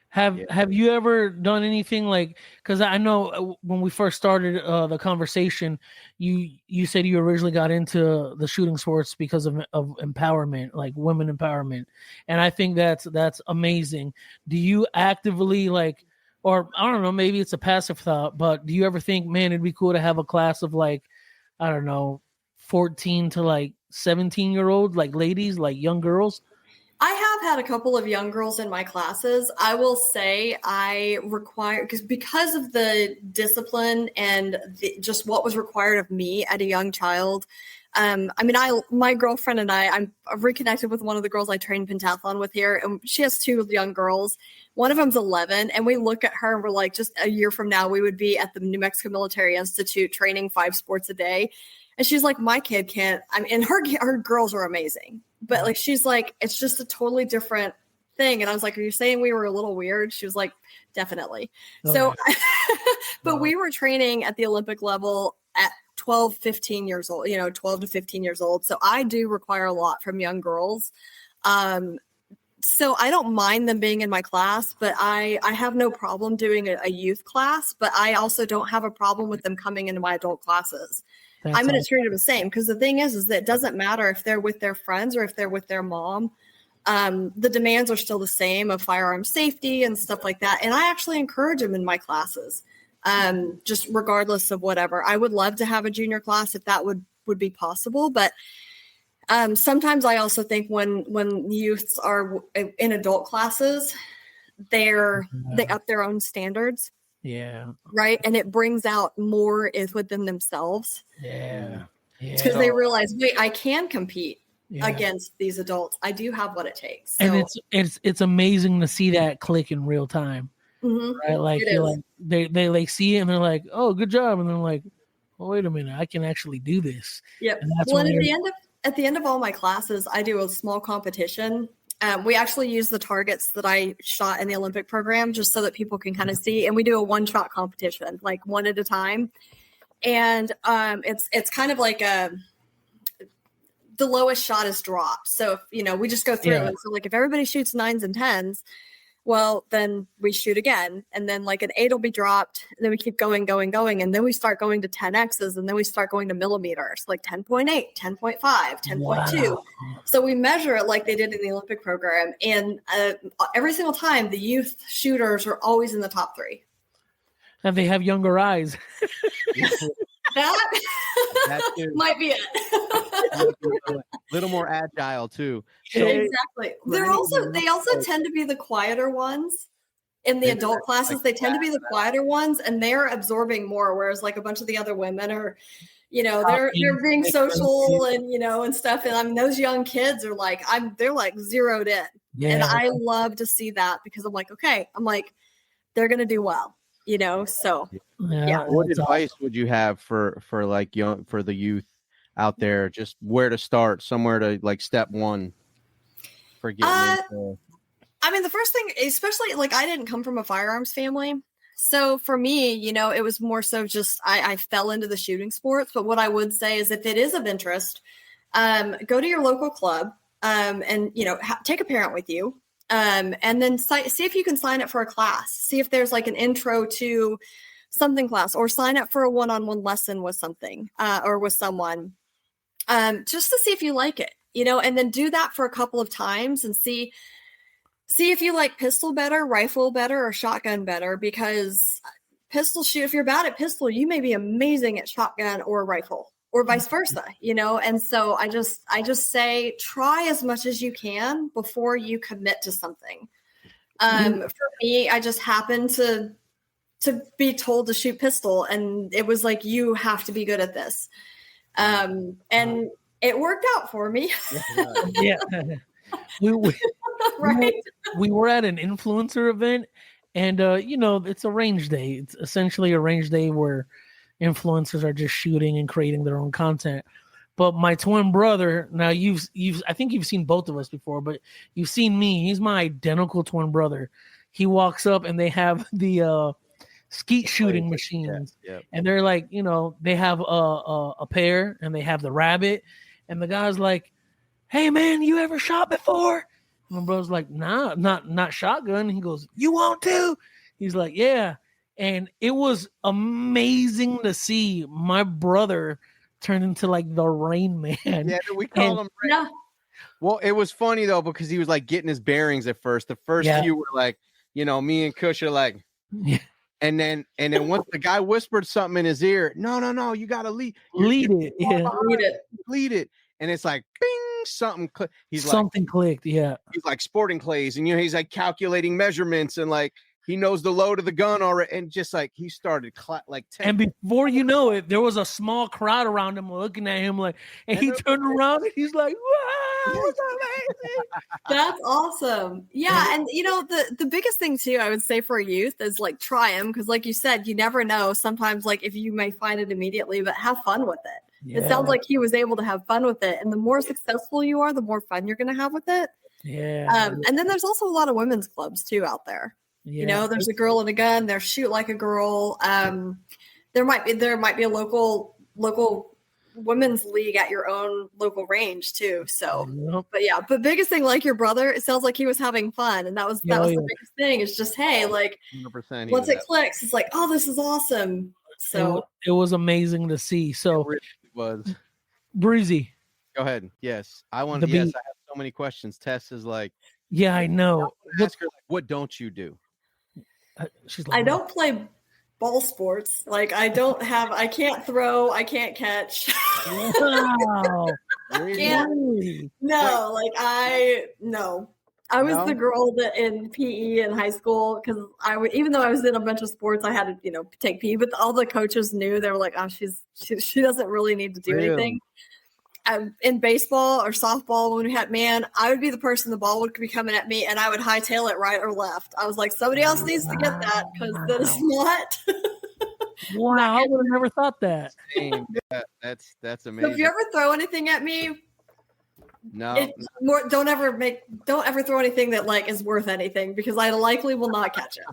Have you ever done anything because I know when we first started the conversation, you said you originally got into the shooting sports because of empowerment, like women empowerment. And I think that's amazing. Do you actively or I don't know, maybe it's a passive thought, but do you ever think, man, it'd be cool to have a class of I don't know, 14 to 17-year-olds, ladies, young girls? I have had a couple of young girls in my classes. I will say I require, because of the discipline and just what was required of me at a young child. My girlfriend and I'm reconnected with one of the girls I trained pentathlon with here, and she has 2 young girls. One of them's 11, and we look at her and we're like, just a year from now, we would be at the New Mexico Military Institute training 5 sports a day. And she's like, my kid can't. And her girls are amazing. But she's like, it's just a totally different thing. And I was like, are you saying we were a little weird? She was like, definitely. Okay. So, but we were training at the Olympic level at 12, 15 years old, 12 to 15 years old. So I do require a lot from young girls. So I don't mind them being in my class, but I have no problem doing a youth class, but I also don't have a problem with them coming into my adult classes. I'm going to treat them the same, because the thing is that it doesn't matter if they're with their friends or if they're with their mom. The demands are still the same of firearm safety and stuff like that. And I actually encourage them in my classes, just regardless of whatever. I would love to have a junior class if that would be possible. But sometimes I also think when youths are in adult classes, they up their own standards. Yeah. Right. And it brings out more within themselves. Yeah. Because they realize, wait, I can compete against these adults. I do have what it takes. So, and it's amazing to see that click in real time. Mm-hmm. Right. They see it and they're like, oh, good job. And they're like, well, wait a minute, I can actually do this. Yep. And at the end of all my classes, I do a small competition. We actually use the targets that I shot in the Olympic program just so that people can kind of see. And we do a 1-shot competition, one at a time. And it's kind of like the lowest shot is dropped. So, we just go through. And so if everybody shoots 9s and 10s, well, then we shoot again. And then an 8 will be dropped. And then we keep going. And then we start going to 10Xs. And then we start going to millimeters, 10.8, 10.5, 10.2. Wow. So we measure it like they did in the Olympic program. And every single time, the youth shooters are always in the top 3. And they have younger eyes. That might be it. A little more agile too. So, exactly. They also tend to be the quieter ones. in the adult classes, they tend to be the quieter ones, and they're absorbing more. Whereas like a bunch of the other women are, they're being social and and stuff. And I mean, those young kids are like, they're like zeroed in, and I love to see that because I'm like, okay, they're gonna do well, So yeah. What advice would you have for like for the youth out there? Just where to start, somewhere to like step one for getting into. I mean, the first thing, especially like I didn't come from a firearms family. So for me, it was more so just I fell into the shooting sports. But what I would say is if it is of interest, go to your local club and, take a parent with you and then see if you can sign up for a class. See if there's like an intro to something class or sign up for a one-on-one lesson with something or with someone just to see if you like it, and then do that for a couple of times and see if you like pistol better, rifle better, or shotgun better, because pistol shoot, if you're bad at pistol, you may be amazing at shotgun or rifle or vice versa, And so I just say, try as much as you can before you commit to something. For me, I just happened to be told to shoot pistol, and it was like, you have to be good at this. And it worked out for me. Yeah. Right. We were at an influencer event, and it's a range day. It's essentially a range day where influencers are just shooting and creating their own content. But my twin brother, now I think you've seen both of us before, but you've seen me. He's my identical twin brother. He walks up and they have the skeet shooting machines, and they're like, they have a pair and they have the rabbit, and the guy's like, "Hey man, you ever shot before?" My brother's like, "Nah, not shotgun." He goes, "You want to?" He's like, "Yeah." And it was amazing to see my brother turn into like the Rain Man. Yeah, we call him Rain. Yeah. Well, it was funny though, because he was like getting his bearings at first. The first few were like, me and Kush are like, and then once the guy whispered something in his ear, no, you gotta lead it. And it's like, bing, something clicked. Yeah. He's like sporting clays, and he's like calculating measurements, and like he knows the load of the gun already, and just like he started like 10. And before you know it, there was a small crowd around him looking at him like, and he turned around and he's like, "Wow, it's amazing!" That's awesome. Yeah, and the biggest thing too, I would say for a youth is like try them, because like you said, you never know. Sometimes like if you may find it immediately, but have fun with it. Yeah. It sounds like he was able to have fun with it. And the more successful you are, the more fun you're going to have with it. Yeah. And then there's also a lot of women's clubs too out there. Yeah. There's a girl and a gun. There's Shoot Like a Girl. There might be a local women's league at your own local range too. So, but biggest thing, like your brother, it sounds like he was having fun. And that was the biggest thing. It's just, hey, like 100% once it clicks, it's like, oh, this is awesome. So it was amazing to see. So was Breezy. Go ahead. Yes. I have so many questions. Tess is like, yeah, I know. Ask her, like, what don't you do? She's like, I don't play ball sports. Like I can't throw, I can't catch. Wow. I was the girl that in PE in high school, because even though I was in a bunch of sports, I had to take PE. But all the coaches knew. They were like, "Oh, she doesn't really need to do anything." In baseball or softball, when we had I would be the person, the ball would be coming at me, and I would hightail it right or left. I was like, somebody else needs to get that, because that is not. Wow, I would have never thought that. That's amazing. So if you ever throw anything at me, no, don't ever throw anything that like is worth anything, because I likely will not catch it.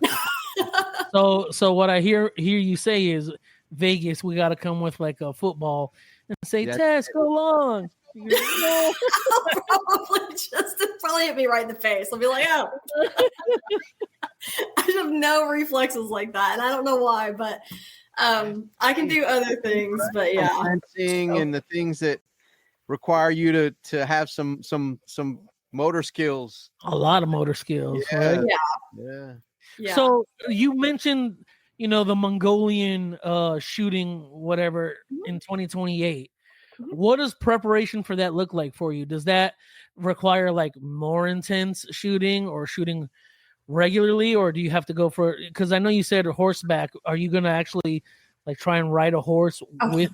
So what I hear you say is, Vegas, we got to come with like a football and say, Tess, go long. I'll probably hit me right in the face. I'll be like, oh. I have no reflexes like that, and I don't know why, but I can do other things. But yeah, fencing and the things that require you to have some motor skills. A lot of motor skills. Yeah. Right? Yeah. So you mentioned, the Mongolian shooting, whatever, in 2028. What does preparation for that look like for you? Does that require like more intense shooting, or shooting regularly, or do you have to go for? Because I know you said horseback. Are you gonna actually like try and ride a horse with?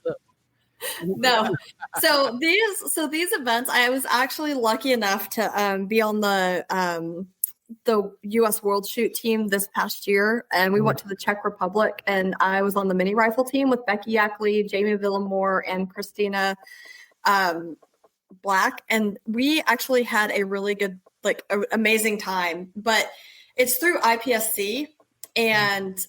No. So these events, I was actually lucky enough to be on the U.S. World Shoot team this past year, and we went to the Czech Republic, and I was on the mini rifle team with Becky Yackley, Jamie Villamore, and Christina Black, and we actually had a really good, amazing time. But it's through IPSC. And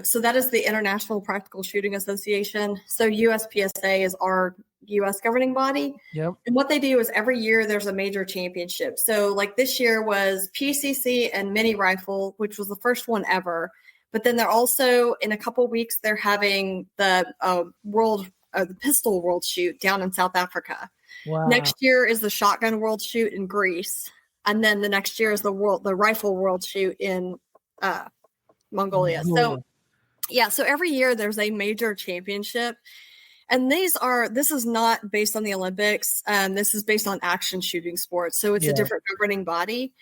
so that is the International Practical Shooting Association. So USPSA is our U.S. governing body. Yep. And what they do is every year there's a major championship. So like this year was PCC and mini rifle, which was the first one ever. But then they're also, in a couple weeks, they're having the the pistol world shoot down in South Africa. Wow. Next year is the shotgun world shoot in Greece. And then the next year is the rifle world shoot in Mongolia. So so every year there's a major championship, and this is not based on the Olympics. This is based on action shooting sports. So it's a different governing body.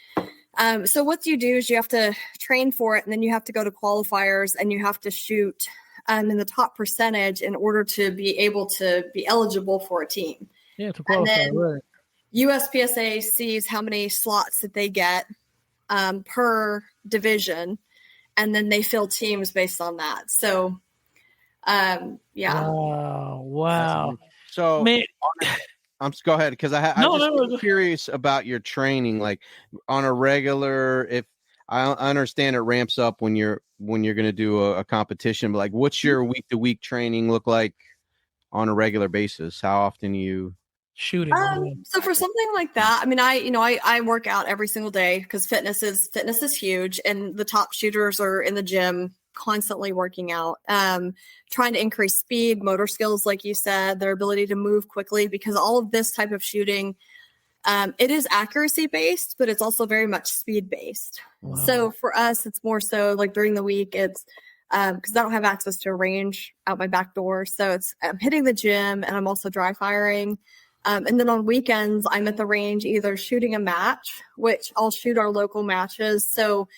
So what you do is you have to train for it, and then you have to go to qualifiers, and you have to shoot in the top percentage in order to be able to be eligible for a team. Yeah, to qualify. And then right. USPSA sees how many slots that they get per division, and then they fill teams based on that. So, Wow. So, Man. go ahead, because I'm curious about your training, like on a regular. If I understand, it ramps up when you're going to do a competition. But like, what's your week to week training look like on a regular basis? How often you shooting? So for something like that, I mean, I work out every single day because fitness is huge, and the top shooters are in the gym constantly working out, trying to increase speed, motor skills, like you said, their ability to move quickly, because all of this type of shooting, it is accuracy based, but it's also very much speed based. Wow. So for us, it's more so like during the week, it's because I don't have access to a range out my back door. So I'm hitting the gym, and I'm also dry firing. And then on weekends, I'm at the range either shooting a match, which I'll shoot our local matches. So,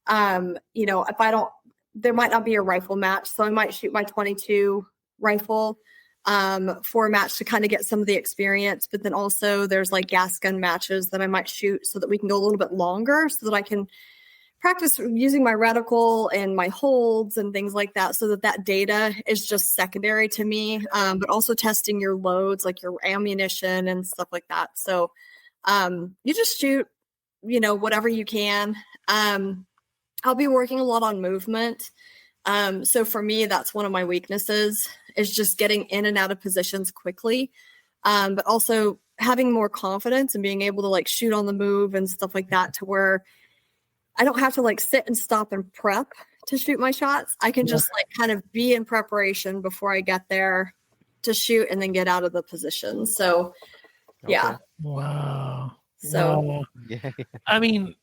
if there might not be a rifle match, so I might shoot my 22 rifle for a match to kind of get some of the experience. But then also there's like gas gun matches that I might shoot so that we can go a little bit longer, so that I can practice using my reticle and my holds and things like that, so that data is just secondary to me, but also testing your loads, like your ammunition and stuff like that. So you just shoot, whatever you can. I'll be working a lot on movement. So for me, that's one of my weaknesses, is just getting in and out of positions quickly, but also having more confidence and being able to like shoot on the move and stuff like that, to where I don't have to like sit and stop and prep to shoot my shots. I can just like kind of be in preparation before I get there to shoot, and then get out of the position. So, yeah. Wow. So, wow. Yeah. I mean,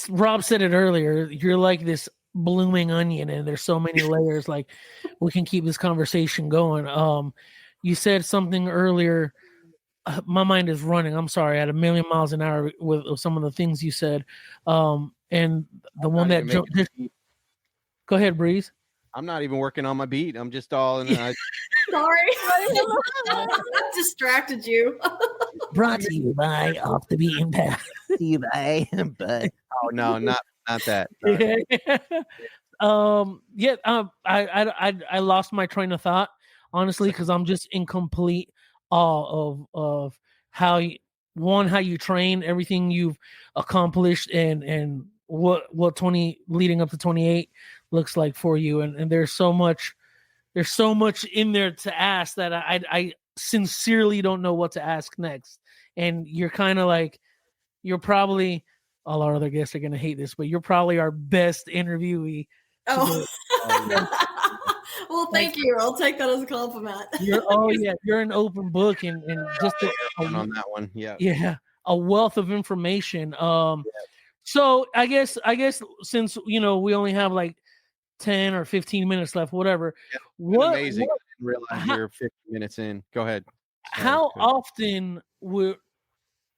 Rob said it earlier. You're like this blooming onion, and there's so many layers. Like, we can keep this conversation going. You said something earlier. My mind is running. I'm sorry. At a million miles an hour with some of the things you said. And the one that jumped. Go ahead, Breeze. I'm not even working on my beat. I'm just all in. Sorry, I distracted you. Brought to you by Off the Beaten Path. But oh no, not that. I lost my train of thought, honestly, because I'm just in complete awe of how you train, everything you've accomplished, and what 20 leading up to 28 looks like for you. And there's so much in there to ask that I sincerely don't know what to ask next. And you're kind of like, you're probably, all our other guests are going to hate this, but you're probably our best interviewee. Oh. Well, thank you. I'll take that as a compliment. You're an open book, and just on that one. Yeah. A wealth of information. So I guess since we only have like 10 or 15 minutes left, whatever. Yeah, amazing. I didn't realize you're 50 minutes in. Go ahead. How often would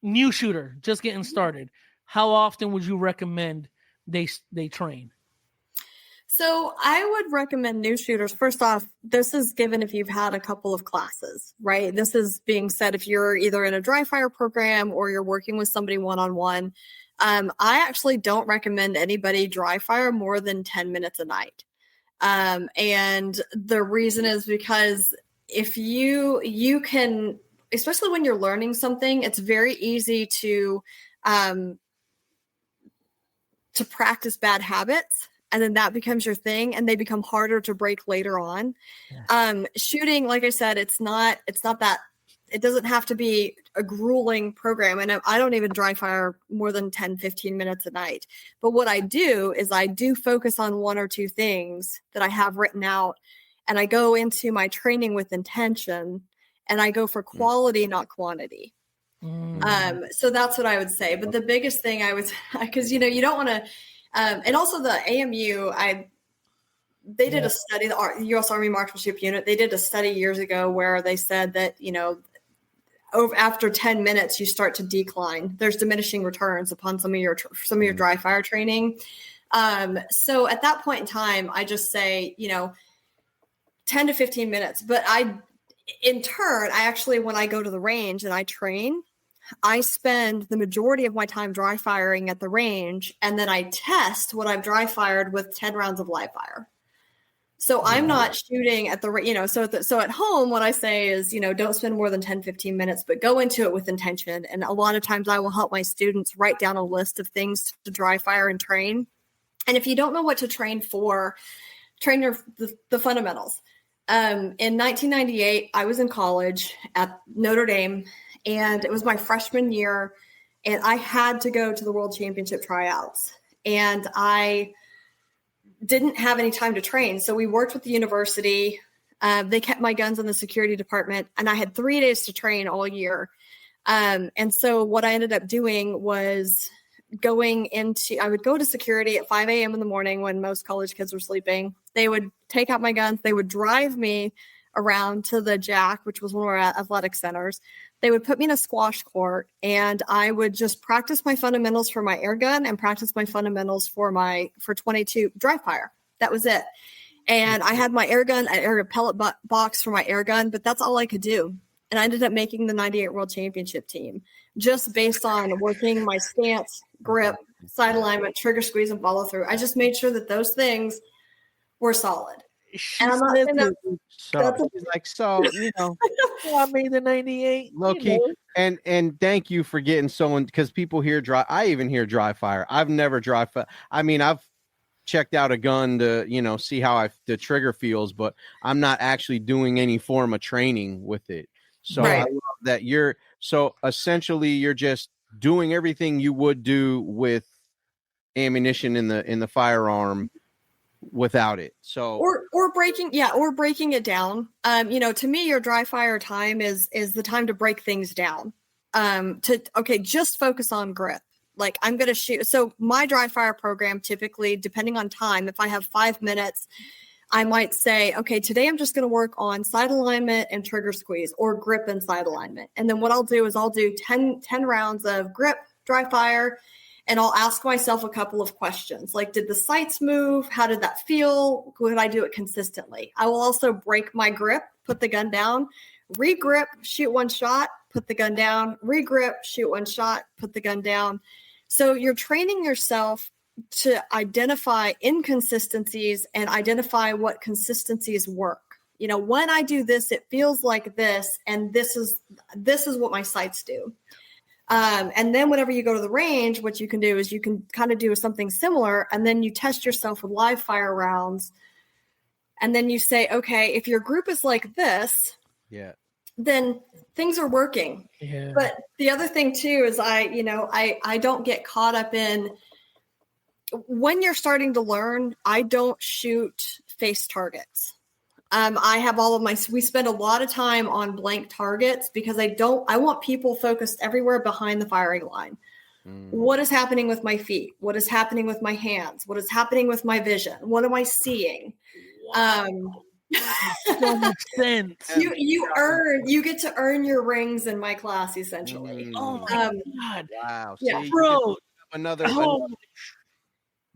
new shooter just getting started? How often would you recommend they train? So I would recommend new shooters. First off, this is given if you've had a couple of classes, right? This is being said if you're either in a dry fire program or you're working with somebody one-on-one. I actually don't recommend anybody dry fire more than 10 minutes a night. And the reason is because if you can, especially when you're learning something, it's very easy to practice bad habits. And then that becomes your thing, and they become harder to break later on. Yeah. Shooting, like I said, it's not that, it doesn't have to be a grueling program. And I don't even dry fire more than 10, 15 minutes a night. But what I do is I do focus on one or two things that I have written out, and I go into my training with intention, and I go for quality, not quantity. So that's what I would say. But the biggest thing because, you don't want to, and also the AMU, they did a study, the U.S. Army Marksmanship Unit, they did a study years ago where they said that, after 10 minutes, you start to decline. There's diminishing returns upon some of your dry fire training. So at that point in time, I just say, 10 to 15 minutes. But in turn, when I go to the range and I train, I spend the majority of my time dry firing at the range, and then I test what I've dry fired with 10 rounds of live fire. So I'm not shooting at the, so at home, what I say is, don't spend more than 10, 15 minutes, but go into it with intention. And a lot of times I will help my students write down a list of things to dry fire and train. And if you don't know what to train for, train the fundamentals. In 1998, I was in college at Notre Dame, and it was my freshman year, and I had to go to the World Championship tryouts, and I didn't have any time to train. So we worked with the university. They kept my guns in the security department, and I had 3 days to train all year. And so what I ended up doing was I would go to security at 5 a.m. in the morning when most college kids were sleeping. They would take out my guns. They would drive me around to the JAC, which was one of our athletic centers. They would put me in a squash court, and I would just practice my fundamentals for my air gun and practice my fundamentals for 22 dry fire. That was it. And I had my air gun, an air pellet box for my air gun, but that's all I could do. And I ended up making the 98 World Championship team just based on working my stance, grip, side alignment, trigger squeeze, and follow through. I just made sure that those things were solid. And I'm not saying that. I made the 98. Low key. And thank you for getting someone, because people hear I even hear dry fire. I've never dry fire. I mean, I've checked out a gun to, see how the trigger feels, but I'm not actually doing any form of training with it. So right. I love that essentially you're just doing everything you would do with ammunition in the firearm without it. So or breaking it down. To me, your dry fire time is the time to break things down. Just focus on grip. Like, I'm going to shoot. So my dry fire program, typically, depending on time, if I have 5 minutes, I might say, okay, today I'm just going to work on side alignment and trigger squeeze, or grip and side alignment. And then what I'll do is I'll do 10 rounds of grip, dry fire, and I'll ask myself a couple of questions. Like, did the sights move? How did that feel? Could I do it consistently? I will also break my grip, put the gun down, re-grip, shoot one shot, put the gun down, re-grip, shoot one shot, put the gun down. So you're training yourself to identify inconsistencies and identify what consistencies work. When I do this, it feels like this, and this is what my sights do. And then whenever you go to the range, what you can do is you can kind of do something similar, and then you test yourself with live fire rounds. And then you say, okay, if your group is like this, then things are working. Yeah. But the other thing too is I don't get caught up in, when you're starting to learn, I don't shoot face targets. I have we spend a lot of time on blank targets because I want people focused everywhere behind the firing line. What is happening with my feet? What is happening with my hands? What is happening with my vision? What am I seeing? So much sense. You get to earn your rings in my class, essentially. Oh my God. Wow. Yeah, See, bro. Another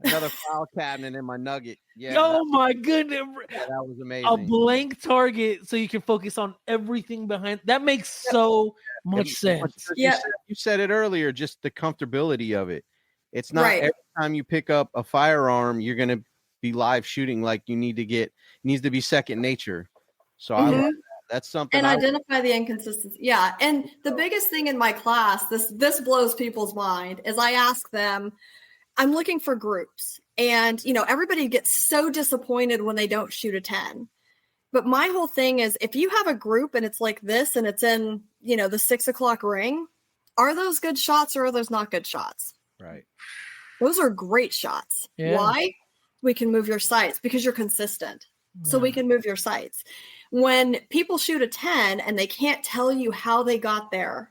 Another file cabinet in my nugget. Yeah, Oh my goodness. that was A amazing. blank target so you can focus on everything behind. That makes so much sense. Yeah. You said it earlier, just the comfortability of it. It's not Right. every time you pick up a firearm, you're going to be live shooting. Like you needs to be second nature. So I love that. That's something. And identify the inconsistency. Yeah. And the biggest thing in my class, this blows people's mind, is I ask them, I'm looking for groups. And, everybody gets so disappointed when they don't shoot a 10. But my whole thing is, if you have a group and it's like this and it's in, the 6 o'clock ring, are those good shots or are those not good shots? Right. Those are great shots. Yeah. Why? We can move your sights because you're consistent. So we can move your sights. When people shoot a 10 and they can't tell you how they got there,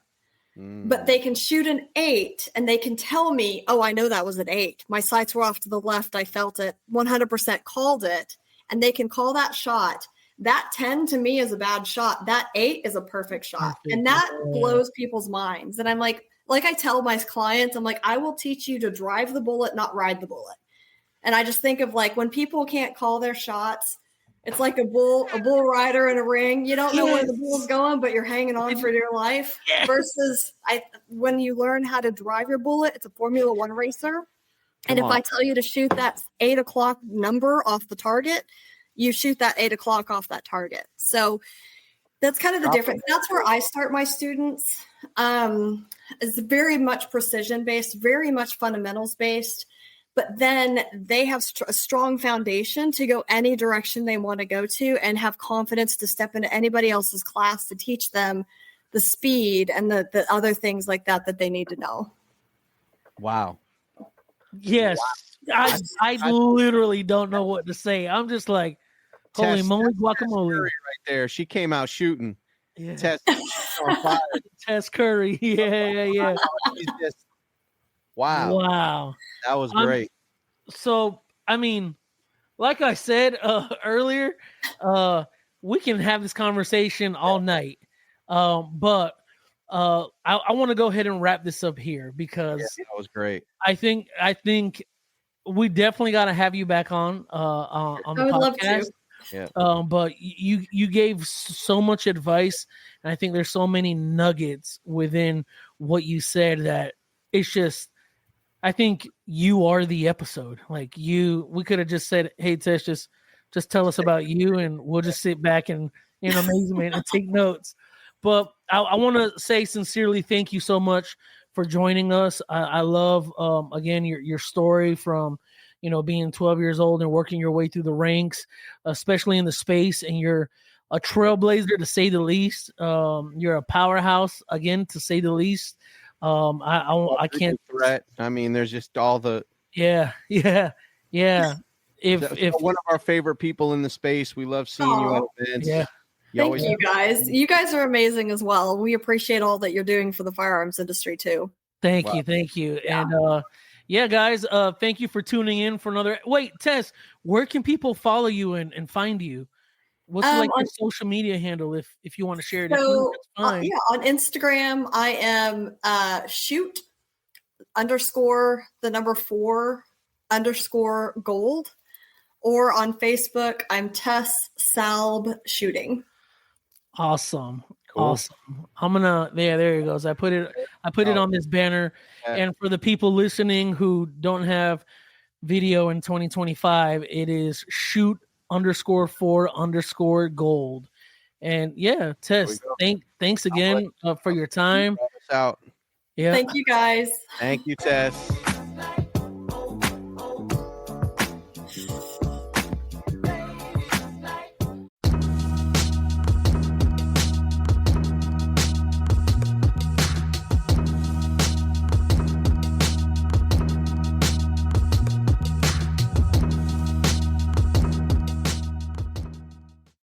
but they can shoot an 8 and they can tell me, oh, I know that was an 8. My sights were off to the left. I felt it. 100% called it. And they can call that shot. That 10 to me is a bad shot. That 8 is a perfect shot. And that blows people's minds. And I'm like I tell my clients, I'm like, I will teach you to drive the bullet, not ride the bullet. And I just think of like when people can't call their shots, it's like a bull rider in a ring. You don't know where the bull's going, but you're hanging on for dear life. Yes. Versus when you learn how to drive your bullet, it's a Formula One racer. And if I tell you to shoot that 8 o'clock number off the target, you shoot that 8 o'clock off that target. So that's kind of the difference. That's where I start my students. It's very much precision based, very much fundamentals based. But then they have a strong foundation to go any direction they want to go to and have confidence to step into anybody else's class to teach them the speed and the other things like that they need to know. Wow. Yes. Wow. I literally don't know what to say. I'm just like, holy moly, guacamole. Right there. She came out shooting. Yeah. Tess on fire. Tess Curry. Yeah. Wow. That was great. So, I mean, like I said earlier, we can have this conversation all night. But I want to go ahead and wrap this up here because that was great. I think we definitely got to have you back on the podcast. I would love to. Yeah. But you gave so much advice, and I think there's so many nuggets within what you said that it's just. I think you are the episode. Like we could have just said, "Hey, Tess, just tell us about you," and we'll just sit back and in amazement and take notes. But I want to say sincerely, thank you so much for joining us. I love again your story from being 12 years old and working your way through the ranks, especially in the space, and you're a trailblazer to say the least. You're a powerhouse again, to say the least. I can't threat. I mean, there's just all the yeah. If one of our favorite people in the space, we love seeing you at events. Yeah. Thank you guys. You guys are amazing as well. We appreciate all that you're doing for the firearms industry too. Thank you. Yeah. And guys, thank you for tuning in for another. Wait, Tess, where can people follow you and find you? What's your social media handle if you want to share it? So, that's fine. On Instagram, I am shoot_4_gold, or on Facebook, I'm Tess Salb Shooting. Awesome. Cool. Awesome. I'm gonna there it goes. I put it on this banner. Yeah. And for the people listening who don't have video in 2025, it is shoot_4_gold. And yeah, Tess, thanks again for your time. Out. Yeah. Thank you guys. Thank you, Tess.